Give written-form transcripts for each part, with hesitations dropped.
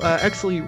Actually,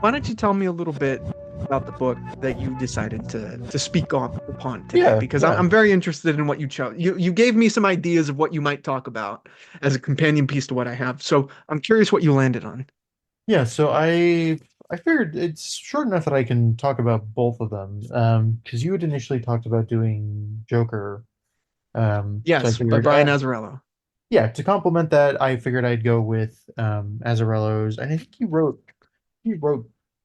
why don't you tell me a little bit about the book that you decided to speak upon today? Yeah, Because yeah, I'm very interested in what you chose. You gave me some ideas of what you might talk about as a companion piece to what I have. So I'm curious what you landed on. yeah. So I figured it's short enough that I can talk about both of them. Because you had initially talked about doing Joker. So I Yes, by figured, Brian Azzarello. yeah, to complement that, I figured I'd go with Azzarello's, and I think he wrote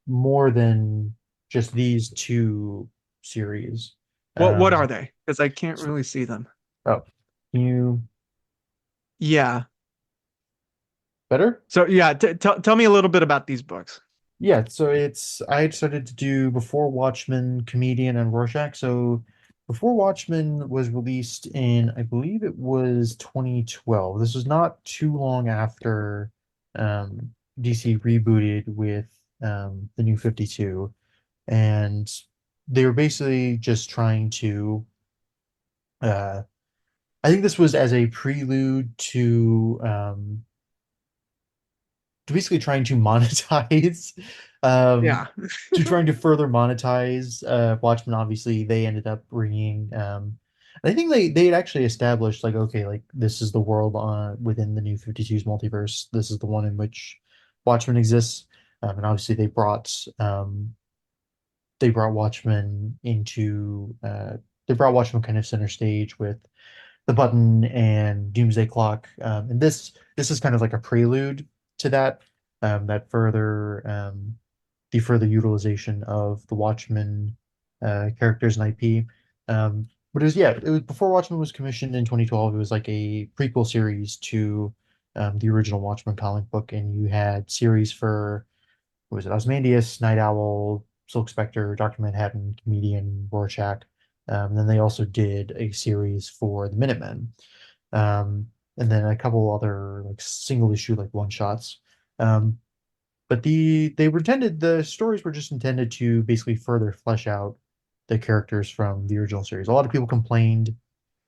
more than just these two series. What are Um, they? Because I can't so, really see them. oh, can you Yeah. better? So yeah, tell me a little bit about these books. Yeah, so I started to do Before Watchmen, Comedian, and Rorschach. So Before Watchmen was released in, I believe it was 2012. This was not too long after DC rebooted with the New 52. And they were basically just trying to uh I think this was as a prelude to basically trying to monetize um Yeah. to trying to further monetize Watchmen. Obviously they ended up bringing I think they had actually established like, okay, like this is the world within the New 52's multiverse, this is the one in which Watchmen exists. And obviously they brought Watchmen into they brought Watchmen kind of center stage with the button and Doomsday Clock. And this is kind of like a prelude to that, that further the further utilization of the Watchmen characters and IP. But it was before Watchmen was commissioned in 2012. It was like a prequel series to the original Watchmen comic book, and you had series for, what was it, Ozymandias, Night Owl, Silk Spectre, Dr. Manhattan, Comedian, Rorschach. Then they also did a series for the Minutemen, and then a couple other like single issue like one shots. Um, but the stories were just intended to basically further flesh out the characters from the original series. A lot of people complained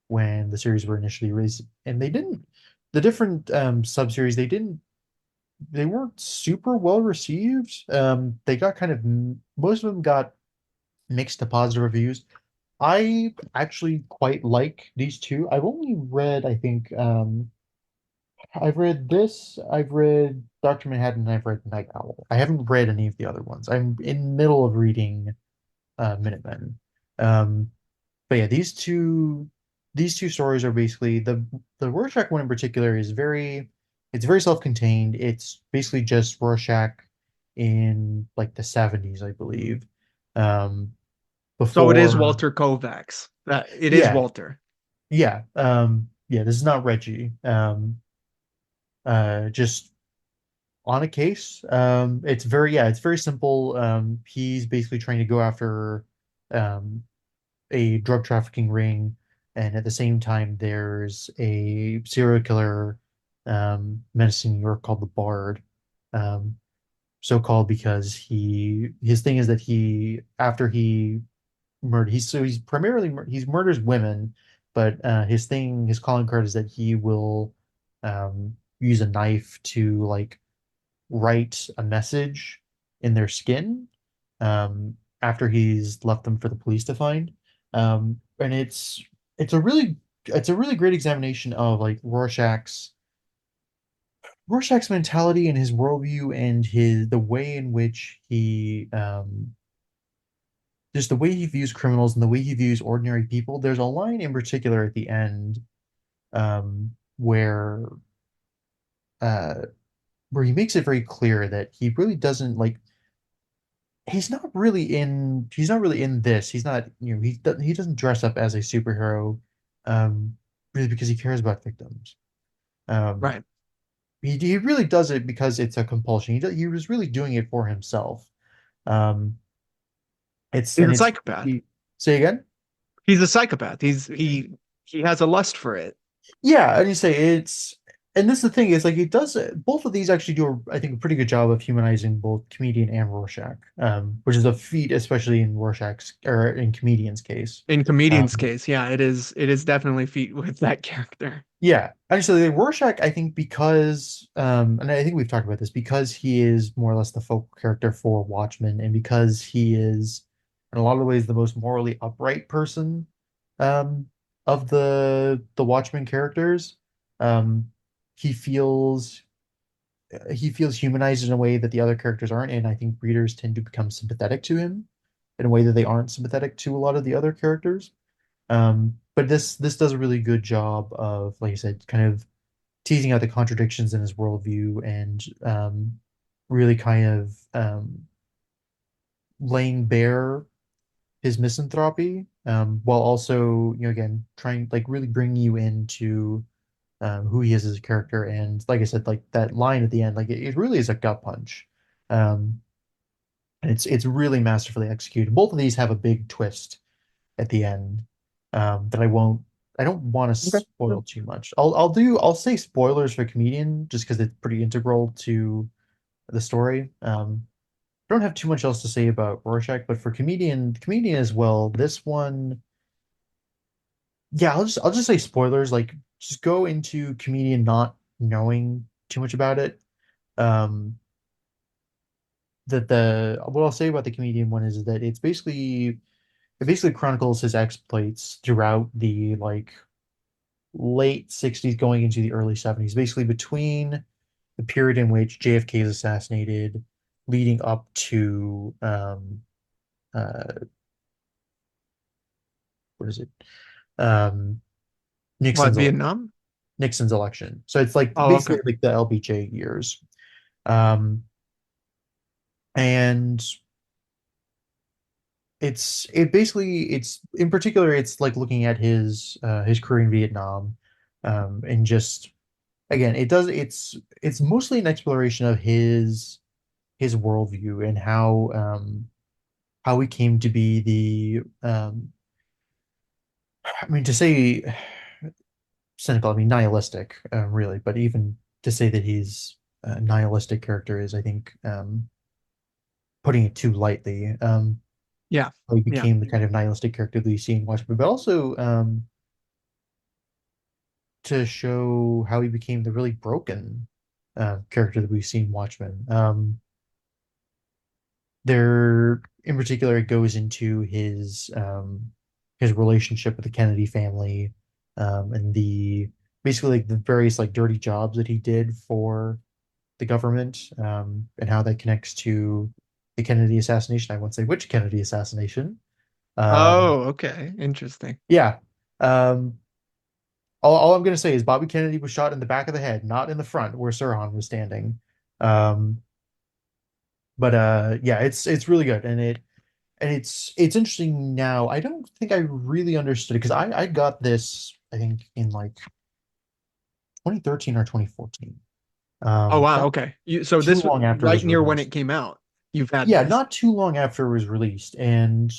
when the series were initially released, and they didn't. The different sub-series, they weren't super well received. They got kind of most of them got mixed to positive reviews. I actually quite like these two. I've only read, I think, I've read this, I've read Dr. Manhattan, and I've read Night Owl. I haven't read any of the other ones. I'm in the middle of reading Minutemen. Um, but yeah, these two stories are basically the Rorschach one in particular is it's very self-contained. It's basically just Rorschach in like the 70s, I believe. Um, So it is before Walter Kovacs. That it is Yeah, Walter. yeah, this is not Reggie. Just on a case. It's very simple. He's basically trying to go after um a drug trafficking ring, and at the same time, there's a serial killer menacing New York called the Bard. Um, so called because his thing is that he after he murder he's primarily he's murders women, but his calling card is that he will use a knife to like write a message in their skin after he's left them for the police to find. And it's a really it's a really great examination of like Rorschach's mentality and his worldview and his the way in which he just the way he views criminals and the way he views ordinary people. There's a line in particular at the end where uh where he makes it very clear that he really doesn't like he's not really in this. He's not, he doesn't dress up as a superhero really because he cares about victims. Um Right. he really does it because it's a compulsion. He was really doing it for himself. Um it's He's and a it's psychopath. he, Say again? He's a psychopath. He has a lust for it. Yeah, and you say it's and this is the thing is like it does both of these actually do I think a pretty good job of humanizing both comedian and Rorschach, which is a feat especially in Rorschach's or in comedian's case. In comedian's Um, case, yeah, it is definitely feat with that character. yeah, actually, Rorschach, I think because, and I think we've talked about this, because he is more or less the focal character for Watchmen, and because he is, in a lot of ways, the most morally upright person, um, of the Watchmen characters, um, he feels he feels humanized in a way that the other characters aren't, and I think readers tend to become sympathetic to him in a way that they aren't sympathetic to a lot of the other characters. But this does a really good job of, like I said, kind of teasing out the contradictions in his worldview and really kind of laying bare his misanthropy, while also, again, trying like really bringing you into who he is as a character. And like I said, like that line at the end, like it really is a gut punch. Um, and it's really masterfully executed. Both of these have a big twist at the end, that I don't want to Okay. spoil too much. I'll say spoilers for comedian just because it's pretty integral to the story. I don't have too much else to say about Rorschach, but for comedian as well, this one, yeah, I'll just say spoilers. Like, just go into comedian not knowing too much about it. Um, that the what I'll say about the comedian one is that it basically chronicles his exploits throughout the like late 60s going into the early 70s, basically between the period in which JFK is assassinated, leading up to uh, what is it? Um, What, Nixon's election. Vietnam? Nixon's election. So it's like Oh, basically okay. like the LBJ years. Um, and it basically it's in particular it's like looking at his career in Vietnam, and just again it's mostly an exploration of his worldview and how he came to be I mean to say cynical, I mean nihilistic, really, but even to say that he's a nihilistic character is, I think, putting it too lightly. Yeah. How he Yeah. became the kind of nihilistic character that you see in Watchmen, but also to show how he became the really broken character that we've seen in Watchmen. There, in particular, it goes into his relationship with the Kennedy family, and the basically like the various like dirty jobs that he did for the government, and how that connects to the Kennedy assassination. I won't say which Kennedy assassination. Um, Oh, okay. Interesting. yeah. Um, all I'm going to say is Bobby Kennedy was shot in the back of the head, not in the front where Sirhan was standing. Um, but yeah, it's really good, and it's interesting now. I don't think I really understood it because I got this I think in like 2013 or 2014. Oh, wow. Not Okay. So too this long after it right was near when released. it came out, you've had Yeah, this. not too long after it was released. And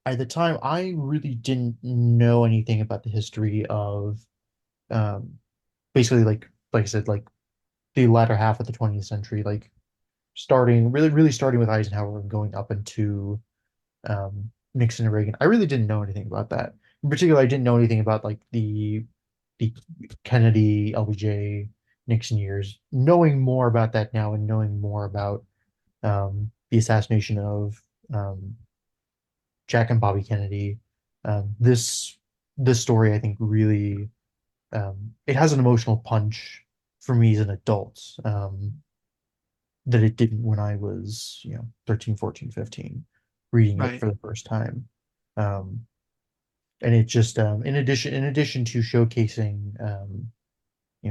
at the time, I really didn't know anything about the history of um, basically like I said, like the latter half of the 20th century, like really starting with Eisenhower and going up into Nixon and Reagan. I really didn't know anything about that. In particular, I didn't know anything about like the Kennedy, LBJ, Nixon years. Knowing more about that now and knowing more about the assassination of Jack and Bobby Kennedy. This story, I think, really it has an emotional punch for me as an adult, that it didn't when I was 13, 14, 15, reading it Right. for the first time. Um, and it just in addition to showcasing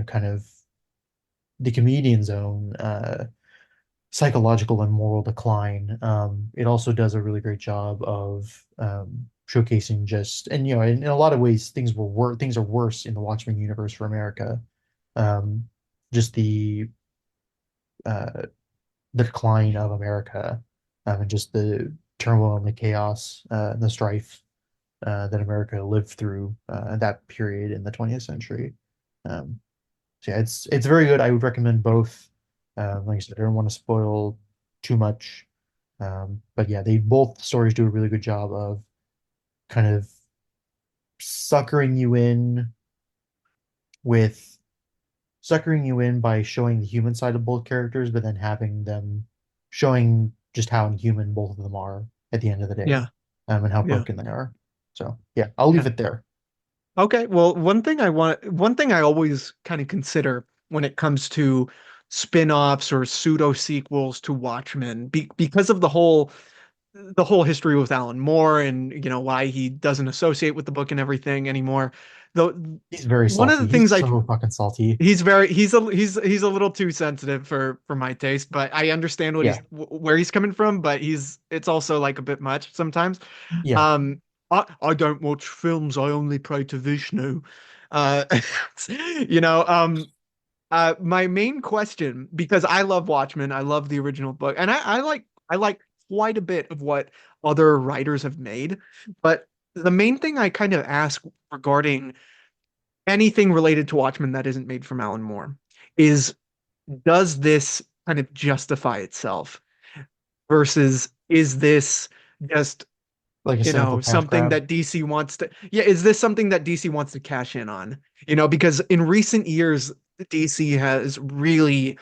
kind of the comedian's own psychological and moral decline. It also does a really great job of showcasing just, and in a lot of ways, things are worse in the Watchmen universe for America. Um, just uh, the decline of America, and just the turmoil and the chaos, and the strife that America lived through that period in the 20th century. Um, So yeah, it's very good. I would recommend both. Like I said, I don't want to spoil too much. But yeah, they both stories do a really good job of kind of suckering you in with suckering you in by showing the human side of both characters, but then having them showing just how inhuman both of them are at the end of the day, Yeah, and how yeah, broken they are. So yeah, I'll leave yeah. it there. Okay, well, one thing I always kind of consider when it comes to spin-offs or pseudo sequels to Watchmen, because of the whole history with Alan Moore and why he doesn't associate with the book and everything anymore. Though He's very one of salty. the He's things so fucking salty. he's a little too sensitive for my taste, but I understand what Yeah, where he's coming from, but he's it's also like a bit much sometimes. yeah. Um, I don't watch films. I only pray to Vishnu. Uh, you know, my main question, because I love Watchmen, I love the original book, and I like quite a bit of what other writers have made, but the main thing I kind of ask regarding anything related to Watchmen that isn't made from Alan Moore is, does this kind of justify itself versus is this just Like a cynical cash something grab. that DC wants to, yeah, is this something that DC wants to cash in on? Because in recent years, DC has really,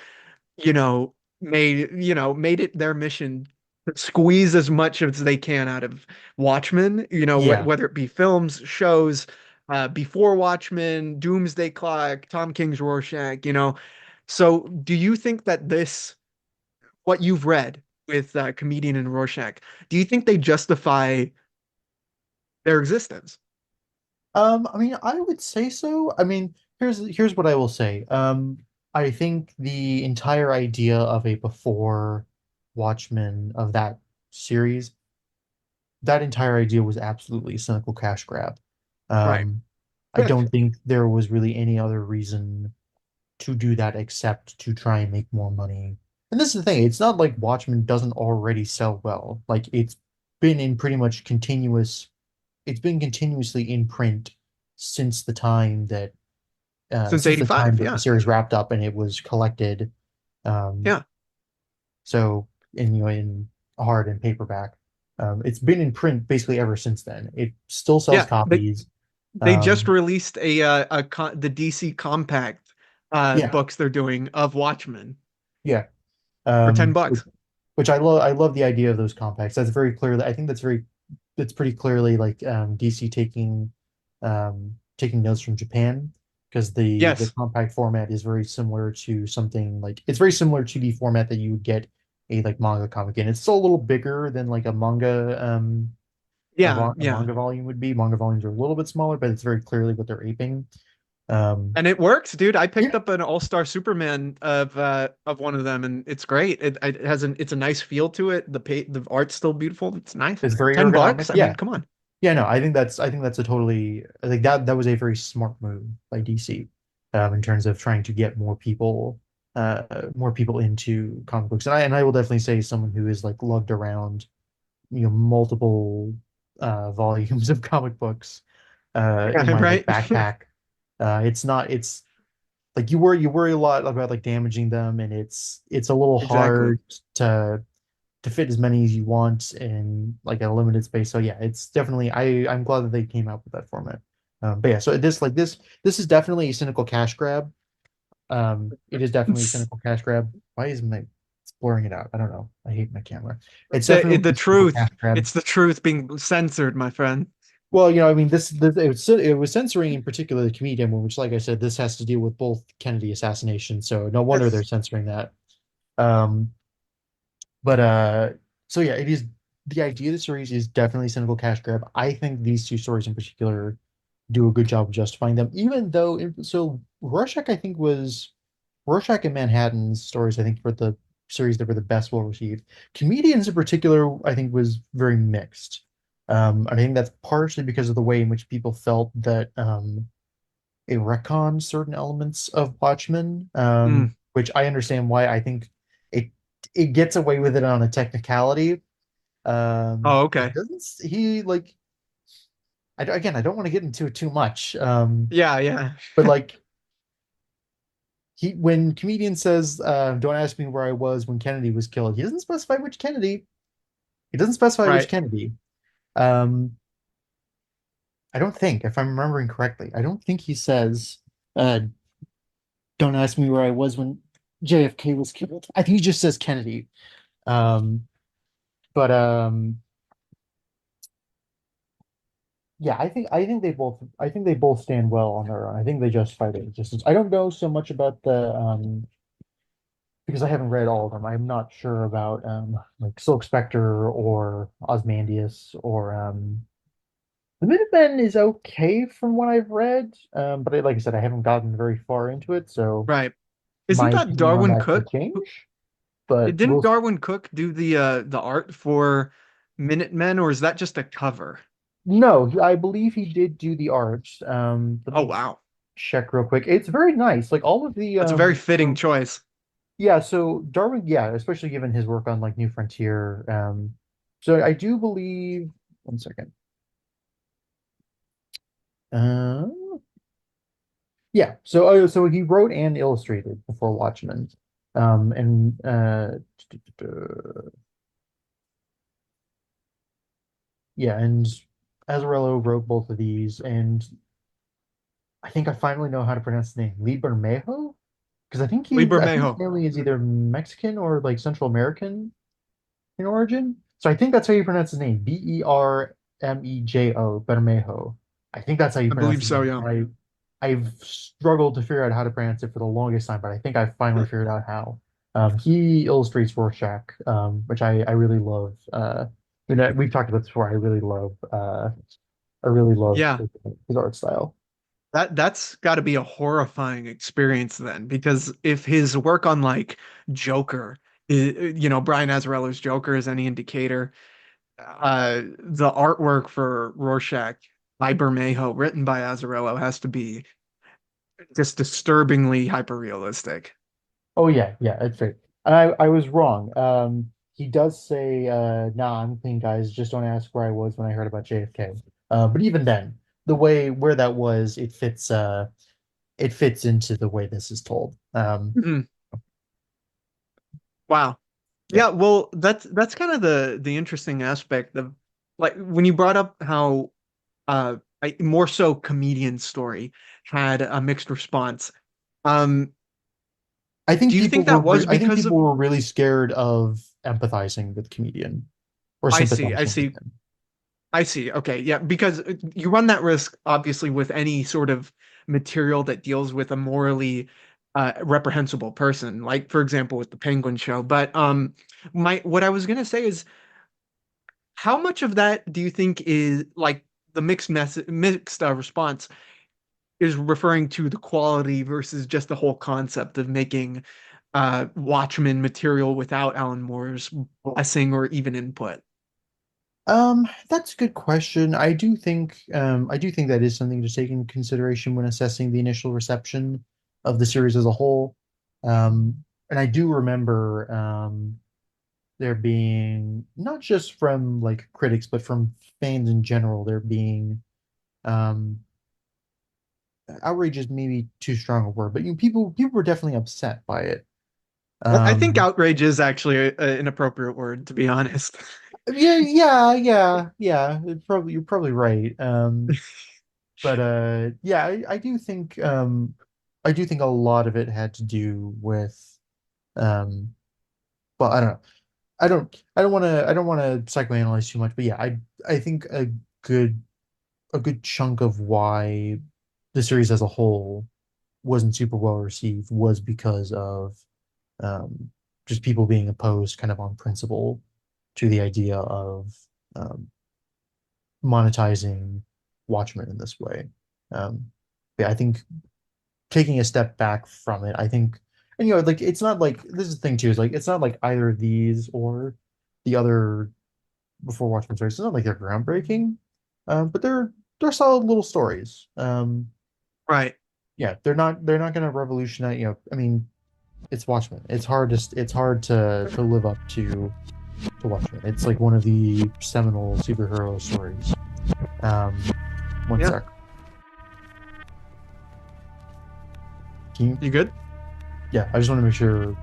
made it their mission to squeeze as much as they can out of Watchmen, Yeah. whether it be films, shows, Before Watchmen, Doomsday Clock, Tom King's Rorschach, So do you think that what you've read with Comedian and Rorschach, do you think they justify their existence? I mean, I would say so. I mean, here's what I will say. I think the entire idea of a before Watchmen of that series, that entire idea was absolutely a cynical cash grab. Right. Um, I don't think there was really any other reason to do that except to try and make more money. And this is the thing, it's not like Watchmen doesn't already sell well. Like been in pretty much continuous, it's been continuously in print since the time that Since 85, the yeah. series wrapped up and it was collected. Um, Yeah. so in hard and paperback. It's been in print basically ever since then. It still sells Yeah. They copies. they just Um, released the DC Compact yeah, books they're doing of Watchmen yeah. for 10 Which, bucks. I love the idea of those compacts. That's very clearly, I think that's pretty clearly like DC taking notes from Japan because the Yes. compact format is very similar to something like it's very similar to the format that you would get a like manga comic in. It's still a little bigger than like a manga Yeah, a yeah. manga volume would be. Manga volumes are a little bit smaller, but it's very clearly what they're aping. Um, And it works, dude. I picked yeah, up an All-Star Superman of one of them, and it's great. It has it's a nice feel to it. The art's still beautiful. It's nice. it's very 10 ergonomic. bucks? I mean, Yeah, come on. yeah, no, I think that's a totally like that was a very smart move by DC in terms of trying to get more people into comic books. And I will definitely say someone who is like lugged around, multiple volumes of comic books in Yeah, my like right? backpack. It's not it's like you worry a lot about like damaging them and it's a little Exactly. hard to fit as many as you want in like a limited space. So yeah, it's definitely I'm glad that they came out with that format. But yeah, so this is definitely a cynical cash grab. It is definitely a It's cynical cash grab. Why is my it's blurring it out? I don't know. I hate my camera. It's definitely the a cynical truth. cash grab. It's the truth being censored, my friend. Well, I mean, it was censoring in particular the comedian one, which, like I said, this has to deal with both Kennedy assassinations. So no wonder they're Yes. censoring that. Um, But so yeah, it is the idea of the series is definitely cynical cash grab. I think these two stories in particular do a good job of justifying them, even though so Rorschach I think was Rorschach and Manhattan's stories I think were the series that were the best well received. Comedians in particular I think was very mixed. I think that's partially because of the way in which people felt that it retconned certain elements of Watchmen, Mm. which I understand why. I think it it gets away with it on a technicality. Oh, It okay. doesn't he like again, I don't want to get into it too much. Yeah, yeah. But like he when comedian says, "Don't ask me where I was when Kennedy was killed," he doesn't specify which Kennedy. He doesn't specify which Right. Kennedy. Um, I don't think, if I'm remembering correctly, I don't think he says, uh, "Don't ask me where I was when JFK was killed." I think he just says Kennedy. Um, but yeah, I think they both stand well on their own. I think they justify their existence. I don't know so much about the because I haven't read all of them. I'm not sure about like Silk Spectre or Osmandius or the Minutemen is okay from what I've read. But like I said, I haven't gotten very far into it, so Right. Isn't my that opinion on Darwin that could Cook? change. But Didn't we'll Darwin Cook do the art for Minutemen, or is that just a cover? no, I believe he did do the art. Let Oh me wow. check real quick. It's very nice. Like all of the That's a very fitting choice. yeah, so Darwin, yeah, especially given his work on like New Frontier. So I do believe, one second. Uh, yeah, so he wrote and illustrated Before Watchmen. And yeah, and Azzarello wrote both of these, and I think I finally know how to pronounce his name, Libermejo, because Liber I think his Mejo. family is either Mexican or like Central American in origin. So I think that's how you pronounce his name. Bermejo, Bermejo. I think that's how you I pronounce believe his so, name. yeah. I've struggled to figure out how to pronounce it for the longest time, but I think I finally figured out how. He illustrates Rorschach, which I really love. We've talked about this before. I really love Yeah. his art style. That's got to be a horrifying experience then, because if his work on like Joker, Brian Azzarello's Joker is any indicator, the artwork for Rorschach by Bermejo, written by Azzarello, has to be just disturbingly hyper realistic. Oh yeah, yeah, it's right. And I was wrong. He does say, "Nah, I'm clean, guys. Just don't ask where I was when I heard about JFK." But even then, the way where that was, it fits into the way this is told. Mhm. Wow. Yeah, Yeah, well, that's kind of the interesting aspect of like when you brought up how more so comedian story had a mixed response. Um, do you think that was I think because people of were really scared of empathizing with comedian or I see, I sympathizing with see, him. I see. Okay, yeah, because you run that risk obviously with any sort of material that deals with a morally reprehensible person, like for example with the Penguin Show. But my what I was gonna say is how much of that do you think is like the mixed response is referring to the quality versus just the whole concept of making Watchmen material without Alan Moore's blessing or even input? That's a good question. I do think that is something to take into consideration when assessing the initial reception of the series as a whole. And I do remember there being not just from like critics, but from fans in general, there being um outrage is maybe too strong a word, but people were definitely upset by it. I think Um, outrage is actually an appropriate word, to be honest. yeah. You're probably right. But yeah, I do think a lot of it had to do with um well, I don't know. I don't want to psychoanalyze too much, but yeah, I think good a good chunk of why the series as a whole wasn't super well received was because of um just people being opposed kind of on principle to the idea of um monetizing Watchmen in this way. Yeah, I think taking a step back from it, I think, and like it's not like this is the thing too, is like it's not like either of these or the other Before Watchmen stories. It's not like they're groundbreaking, but they're solid little stories. Right. Yeah, they're not going to revolutionize. I mean, it's Watchmen. It's hard to live up to Watchmen. It's like one of the seminal superhero stories. Um, one Yeah. sec. Can you You good? Yeah, I just want to make sure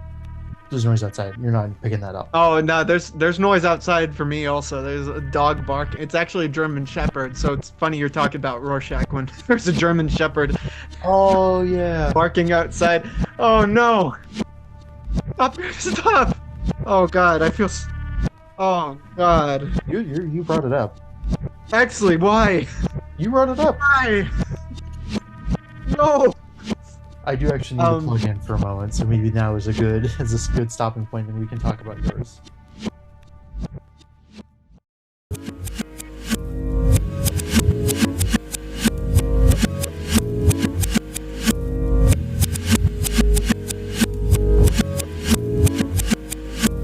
there's noise outside. You're not picking that up. Oh no, there's noise outside for me also. There's a dog bark. It's actually a German Shepherd, so it's funny you're talking about Rorschach when there's a German Shepherd Oh yeah. barking outside. Oh no! Stop! Stop! Oh God, Oh God. You brought it up. Actually, why? You brought it up. Why? No! I do actually need to plug in for a moment, so maybe now is a good is a good stopping point, and we can talk about yours.